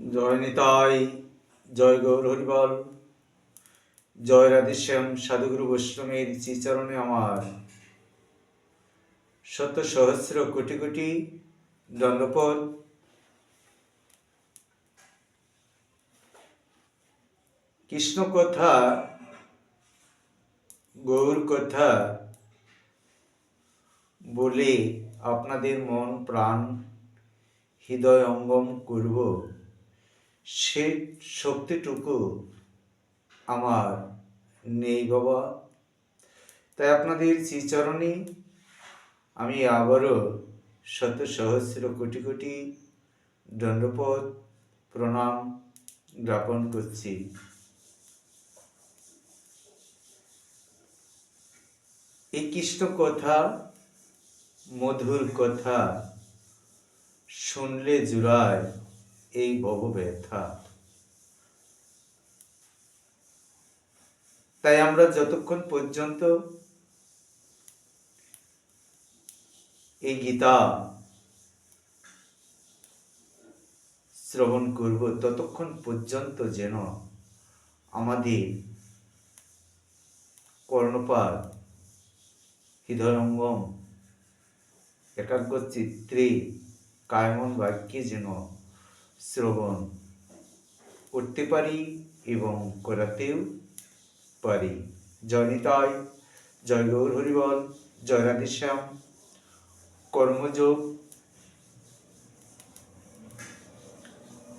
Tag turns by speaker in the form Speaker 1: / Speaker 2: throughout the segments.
Speaker 1: জয় নিতাই, জয় গৌর হরিবল, জয় রাধেশ্যাম। সাধুগুরু বৈষ্ণবের শ্রীচরণে আমার শত সহস্র কোটি কোটি দণ্ডপদ। কৃষ্ণ কথা, গৌর কথা বলে আপনাদের মন প্রাণ হৃদয় অঙ্গম করব, সে শক্তিটুকু আমার নেই বাবা। তাই আপনাদের শ্রীচরণে আমি আবারও শত সহস্র কোটি কোটি দণ্ডপদ প্রণাম জ্ঞাপন করছি। এই কৃষ্ণ কথা, মধুর কথা শুনলে জুড়ায় এই ভব ব্যথা। তাই আমরা যতক্ষণ পর্যন্ত এই গীতা শ্রবণ করব, ততক্ষণ পর্যন্ত যেন আমাদের কর্ণপাত হৃদয়ঙ্গম একাগ্র চিত্রে কায়মন বাক্যে যেন শ্রবণ করতে পারি এবং করাতেও পারি। জয় নিতাই, জয় গৌর হরিবল, জয় রাধেশ্যাম। কর্মযোগ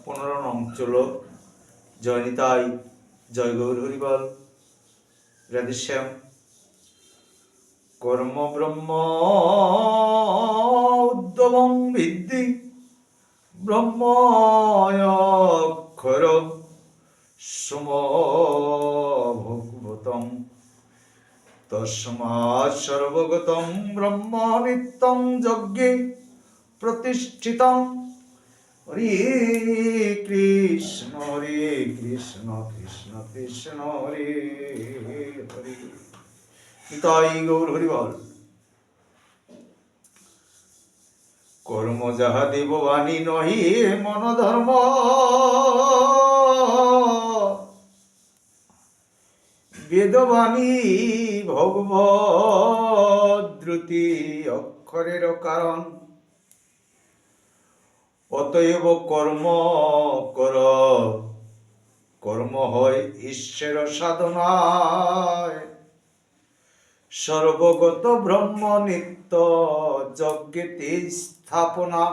Speaker 1: 15 নং শ্লোক। জয় নিতাই, জয় গৌর হরিবল, রাধেশ্যাম। কর্ম ব্রহ্ম উদ্যমং বিদ্ধি ব্রহ্ময়ক্ষর সমভূতম তস্মাৎ সর্বগতং ব্রহ্ম নিত্যং যজ্ঞে প্রতিষ্ঠিতং। হরে কৃষ্ণ কৃষ্ণ কৃষ্ণ হরে হরে। নিতাই গৌর হরিবল। কর্ম যাহা দেববাণী নহি মনোধর্ম, বেদবাণী ভগবদ্রুতি অক্ষরের কারণ। অতএব কর্ম কর, কর্ম হয় ঈশ্বর সাধনায়। সর্বগত ব্রহ্ম নিত্য যজ্ঞেতে স্থাপনা।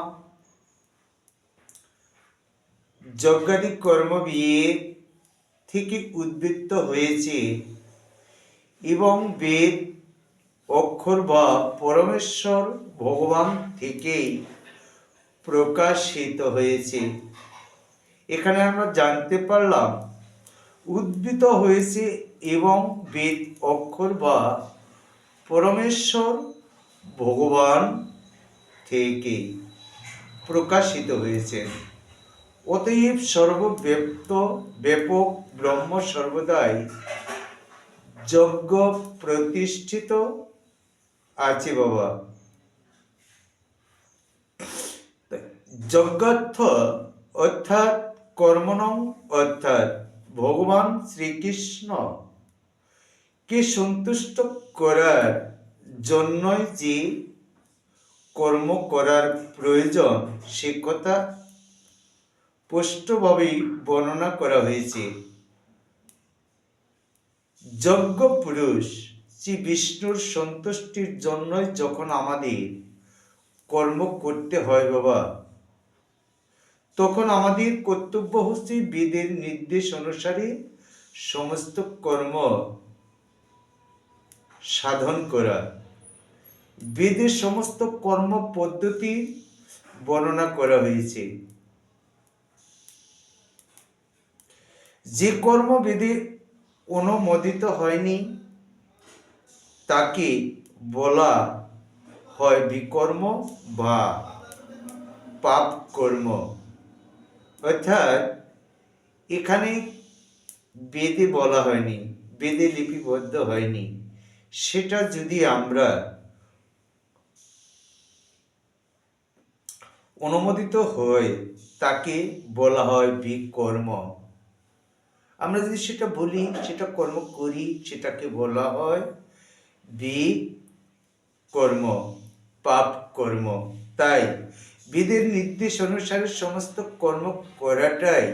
Speaker 1: যজ্ঞাদি কর্ম বেদ থেকে উদ্বৃত্ত হয়েছে এবং বেদ অক্ষর বা পরমেশ্বর ভগবান থেকেই প্রকাশিত হয়েছে। এখানে আমরা জানতে পারলাম উদ্বৃত্ত হয়েছে এবং বেদ অক্ষর বা পরমেশ্বর ভগবান থেকে প্রকাশিত হয়েছে। অতএব সর্বব্যাপ্ত ব্যাপক ব্রহ্ম সর্বদাই যজ্ঞ প্রতিষ্ঠিত আছে বাবা। যজ্ঞার্থ অর্থাৎ কর্মণং অর্থাৎ ভগবান শ্রীকৃষ্ণ কে সন্তুষ্ট করার জন্যই যে কর্ম করার প্রয়োজন, সে কথা স্পষ্টভাবেই বর্ণনা করা হয়েছে। যজ্ঞ পুরুষ শ্রী বিষ্ণুর সন্তুষ্টির জন্যই যখন আমাদের কর্ম করতে হয় বাবা, তখন আমাদের কর্তব্য হচ্ছে বেদের নির্দেশ অনুসারে সমস্ত কর্ম সাধন করা। বেদের সমস্ত কর্ম পদ্ধতি বর্ণনা করা হয়েছে। যে কর্ম বেদে অনুমোদিত হয়নি তাকে বলা হয় বিকর্ম বা পাপ কর্ম। অর্থাৎ এখানে বেদে বলা হয়নি, বেদে লিপিবদ্ধ হয়নি, সেটা যদি আমরা অনুমোদিত হয় তাকে বলা হয় বিকর্ম। আমরা যদি সেটা বলি, সেটা কর্ম করি, সেটাকে বলা হয় বিকর্ম, পাপ কর্ম। তাই বেদের নির্দেশ অনুসারে সমস্ত কর্ম করাটাই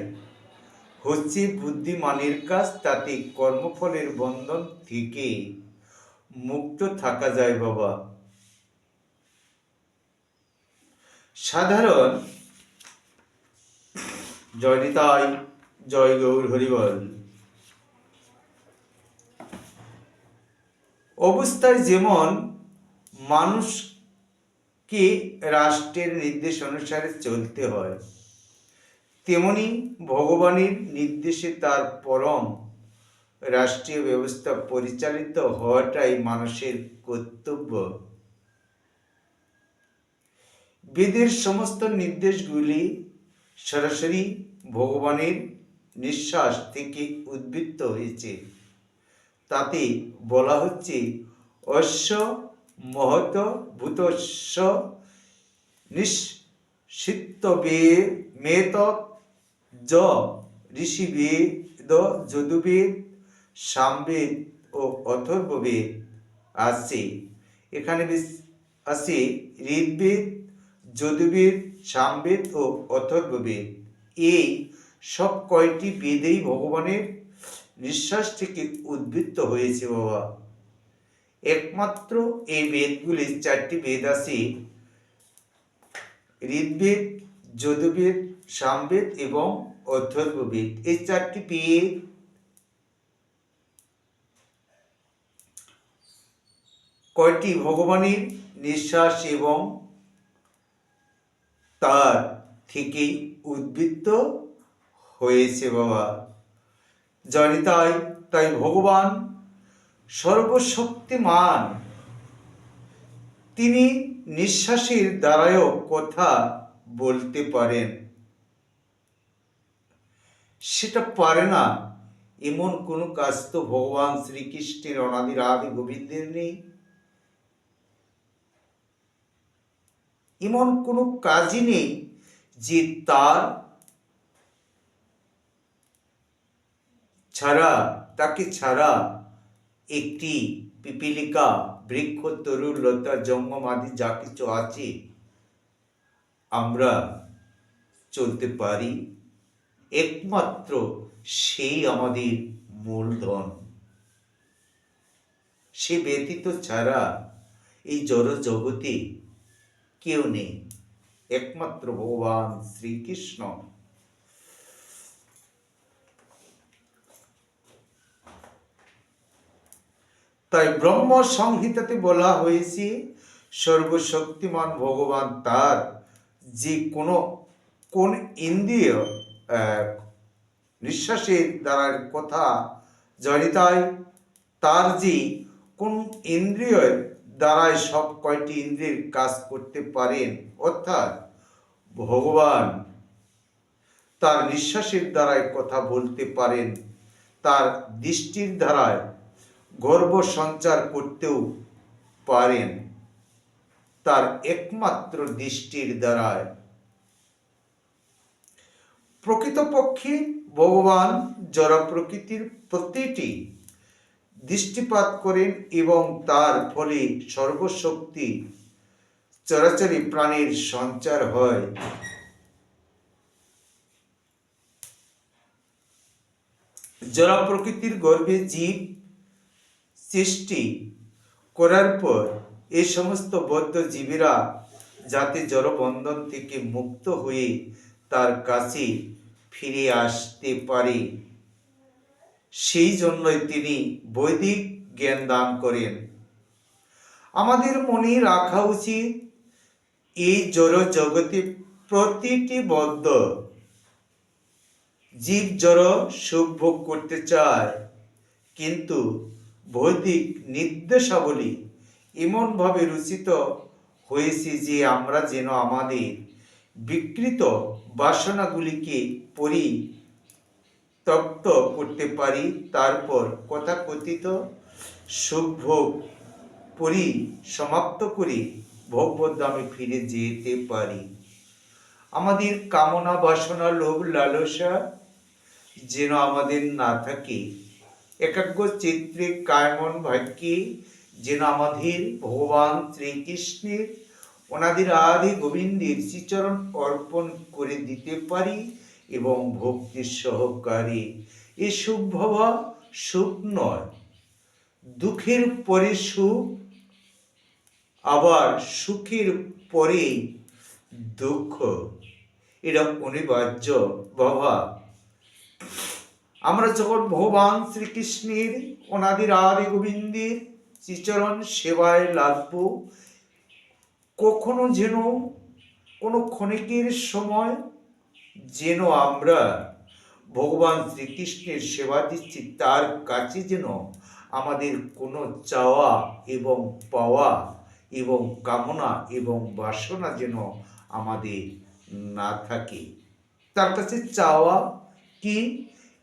Speaker 1: হচ্ছে বুদ্ধিমানের কাজ। তাতে কর্মফলের বন্ধন থেকে মুক্ত থাকা যায় বাবা। সাধারণ জয় নিতাই, জয় গৌর হরিবল। অবস্থায় যেমন মানুষকে রাষ্ট্রের নির্দেশ অনুসারে চলতে হয়, তেমনি ভগবানের নির্দেশে তার পরম রাষ্ট্রীয় ব্যবস্থা পরিচালিত হওয়াটাই মানুষের কর্তব্য। বেদের সমস্ত নির্দেশগুলি সরাসরি ভগবানের নিঃশ্বাস থেকে উদ্বৃত্ত হয়েছে। তাতে বলা হচ্ছে অশ্ব মহত ভূতস্য নিশ্চিত্ত মেত য ঋষিবেদ যদুবেদ সামবেদ ও অথর্ববেদ আছে। এখানে আছে ঋগ্বেদ, যদুবেদ, সামবেদ ও অথর্ববেদ। এই সব কয়টি বেদেই ভগবানের নিঃশ্বাস থেকে উদ্বৃত্ত হয়েছে বাবা। একমাত্র এই বেদগুলি, চারটি বেদ আছে, ঋগ্বেদ, যদুবেদ, সামবেদ এবং অথর্ববেদ। এই চারটি বেদ কয়টি ভগবানের নিঃশ্বাস এবং তার থেকেই উদ্বৃত্ত হয়েছে বাবা। জানিতাই, তাই ভগবান সর্বশক্তিমান। তিনি নিঃশ্বাসের দ্বারাও কথা বলতে পারেন। সেটা পারে না এমন কোনো কাজ তো ভগবান শ্রীকৃষ্ণের অনাদি আদি গোবিন্দের নেই। এমন কোনো কাজই নেই যে তার ছাড়া, তাকে ছাড়া একটি পিপীলিকা, বৃক্ষ, তরু, লতা, জঙ্গম আদি যা কিছু আছে আমরা চলতে পারি। একমাত্র সেই আমাদের মূলধন। সে ব্যতীত ছাড়া এই জড় জগতে কেউ নেই, একমাত্র ভগবান শ্রীকৃষ্ণ। তাই ব্রহ্ম সংহিতাতে বলা হয়েছে সর্বশক্তিমান ভগবান তার যে কোন ইন্দ্রিয় নিঃশ্বাসের দ্বারা কথা জড়িতায়, তার যে কোন ইন্দ্রিয়ের দ্বারাই সব কয়টি ইন্দ্রিয়ের কাজ করতে পারেন, অর্থাৎ ভগবান তার নিঃশ্বাসের দ্বারাই কথা বলতে পারেন, তার দৃষ্টির দ্বারায় গর্ব সঞ্চার করতেও পারেন, তার একমাত্র দৃষ্টির দ্বারায়। প্রকৃতপক্ষে ভগবান জড় প্রকৃতির প্রতিটি দৃষ্টিপাত করেন এবং তার ফলে সর্বশক্তি চরাচরি প্রাণীর সঞ্চার হয়। জড় প্রকৃতির গর্ভে জীব সৃষ্টি করার পর এই সমস্ত বদ্ধ জীবেরা যাতে জড়বন্ধন থেকে মুক্ত হয়ে তার কাছে ফিরে আসতে পারে, সেই জন্যই তিনি বৈদিক জ্ঞান দান করেন। আমাদের মনে রাখা উচিত, এই জড় জগতে প্রতিটি বদ্ধ জীব জড় সুখ ভোগ করতে চায়, কিন্তু বৈদিক নির্দেশাবলী এমনভাবে রচিত হয়েছে যে আমরা যেন আমাদের বিকৃত বাসনাগুলিকে পরিত্যক্ত করতে পারি, তারপর তথাকথিত সুখ ভোগ সমাপ্ত করে ভগবদ্ধামে ফিরে যেতে পারি। আমাদের কামনা বাসনা লোভ লালসা যেন আমাদের না থাকে। একাগ্র চিত্রে কায়মন ভাগ্যে যেন আমাদের ভগবান শ্রীকৃষ্ণের ওনাদের আদি গোবিন্দের শ্রীচরণ অর্পণ করে দিতে পারি এবং ভক্তির সহকারে এ সুখ ভাবা সুখ নয়, দুঃখের পরে সুখ, আবার সুখের পরে দুঃখ, এটা অনিবার্য বাবা। আমরা যখন ভগবান শ্রীকৃষ্ণের ওনাদের আদি গোবিন্দের শ্রীচরণ সেবায় লাগব, কখনো যেন কোনো ক্ষণিকের সময় যেন আমরা ভগবান শ্রীকৃষ্ণের সেবা দিচ্ছি, তার কাছে যেন আমাদের কোনো চাওয়া এবং পাওয়া এবং কামনা এবং বাসনা যেন আমাদের না থাকে। তার কাছে চাওয়া কি?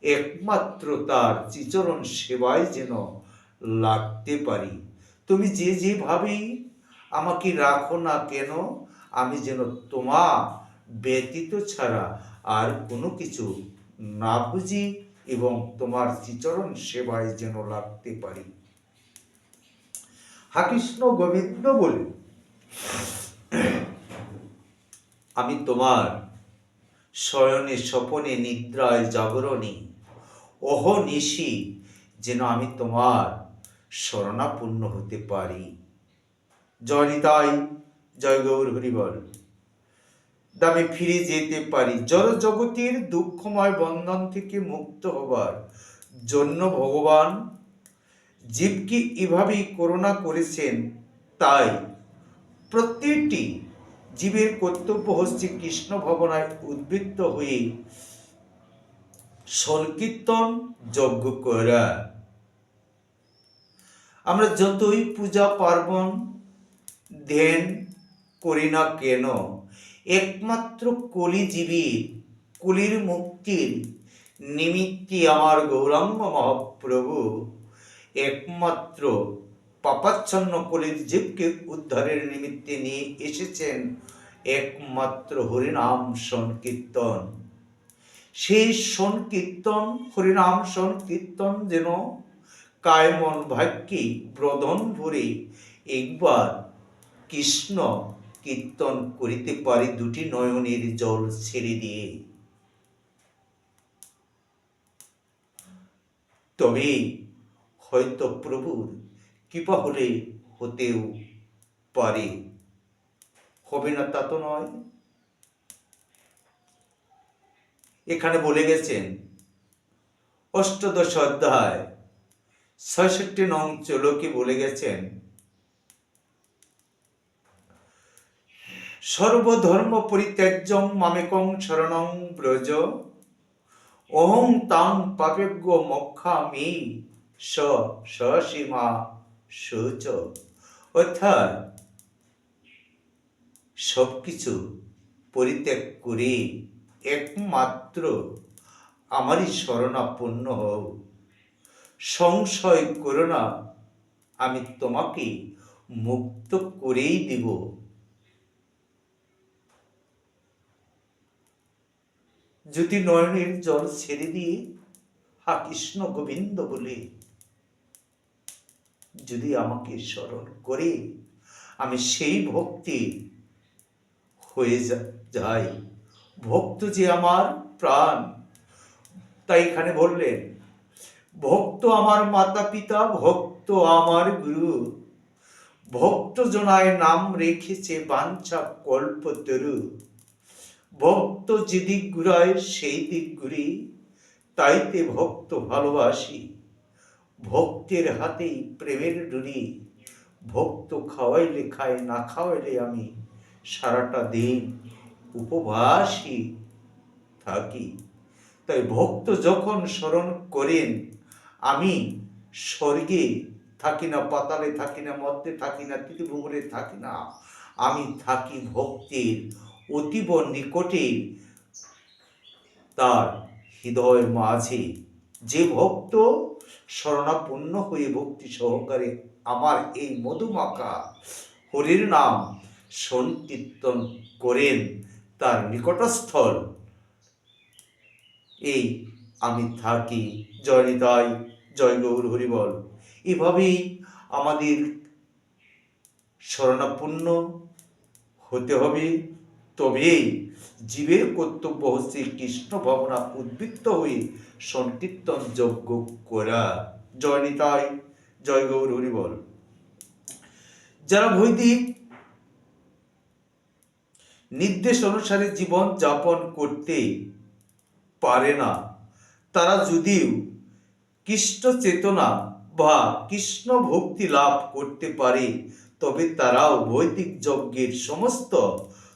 Speaker 1: একমাত্র তার শ্রীচরণ সেবায় যেন লাগতে পারি। তুমি যে যেভাবেই আমাকে রাখো না কেন, আমি যেন তোমার ব্যতীত ছাড়া আর কোনো কিছু না বুঝি এবং তোমার শ্রীচরণ সেবায় যেন লাগতে পারি। হা কৃষ্ণ গোবিন্দ বলে আমি তোমার শয়নে স্বপনে নিদ্রায় জাগরণে অহনিশি যেন আমি তোমার শরণাপন্ন হতে পারি। জয় নিতাই, জয় গৌর হরিবল। আমি ফিরে যেতে পারি জড় জগতের দুঃখময় বন্ধন থেকে মুক্ত হবার জন্য ভগবান জীবকে এভাবেই করুণা করেছেন। তাই প্রত্যেকটি জীবের কর্তব্য হচ্ছে কৃষ্ণ ভাবনায় উদ্বৃত্ত হয়ে সংকীর্তন যজ্ঞ করা। আমরা যতই পূজা পার্বণ ধ্যান করি না কেন, একমাত্র কলিজীবীর কলির মুক্তির নিমিত্তে আমার গৌরাঙ্গ মহাপ্রভু একমাত্র পাপাচ্ছন্ন কলির জীবকে উদ্ধারের নিমিত্তে নিয়ে এসেছেন একমাত্র হরিনাম সংকীর্তন। সেই সংকীর্তন হরিনাম সংকীর্তন যেন কায়মন ভাগ্যে ব্রদন ভরে একবার কৃষ্ণ কীর্তন করিতে পারি দুটি নয়নের জল ছেড়ে দিয়ে। তবে হয়তো প্রভুর কৃপা হলে হতেও পারে, হবে না তা তো নয়। এখানে বলে গেছেন অষ্টাদশ অধ্যায় ৬৬ নং শ্লোকে বলে গেছেন, সর্বধর্ম পরিত্যাজ্যং মামেকং শরণং ব্রজ অহং তাং পাপেভ্যো মোক্ষামি সসীমা শুচ। অর্থাৎ সবকিছু পরিত্যাগ করে একমাত্র আমারই শরণাপন্ন হও, সংশয় করো না, আমি তোমাকে মুক্ত করেই দিব। যদি নয়নের জল ছেড়ে দিয়ে হা কৃষ্ণ গোবিন্দ বলে যদি আমাকে স্মরণ করে আমি সেই ভক্তি হয়ে যাই, ভক্ত যে আমার প্রাণ। তাই এখানে বললেন ভক্ত আমার মাতা পিতা, ভক্ত আমার গুরু, ভক্ত জনায় নাম রেখেছে বাঞ্ছা কল্পতরু। ভক্ত যেদিক ঘুরায় সেই দিক ঘুরি, তাইতে ভক্ত ভালোবাসি। ভক্তের হাতেই প্রেমের ডুরি, ভক্ত খাওয়াইলে খায়, না খাওয়াইলে আমি সারাটা দিন উপবাসী থাকি। তাই ভক্ত যখন স্মরণ করেন, আমি স্বর্গে থাকি না, পাতালে থাকি না, মধ্যে থাকি না, ত্রিভুবনে থাকি না, আমি থাকি ভক্তের অতীব নিকটে, তার হৃদয় মাঝে। যে ভক্ত শরণাপন্ন হয়ে ভক্তি সহকারে আমার এই মধুমাখা হরির নাম সংকীর্তন করেন, তার নিকটস্থল এই আমি থাকি। জয় নিতাই, জয় গৌর হরিবল। এভাবেই আমাদের শরণাপন্ন হতে হবে, তবেই জীবের কর্তব্য হচ্ছে কৃষ্ণ ভাবনা উদ্বৃত্ত হয়ে সংকীর্তন যজ্ঞ করা। জয় নিতাই, জয় গৌর হরিবল। যারা বৈদিক নির্দেশ অনুসারে জীবন যাপন করতে পারে না, তারা যদিও কৃষ্ণ চেতনা বা কৃষ্ণ ভক্তি লাভ করতে পারে, তবে তারাও বৈদিক যজ্ঞের সমস্ত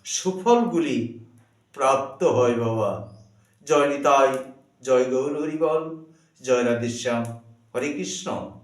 Speaker 1: সুফলগুলি প্রাপ্ত হয় বাবা। জয় নিতাই, জয় গৌর হরিবল, জয় রাধেশ্যাম, হরে কৃষ্ণ।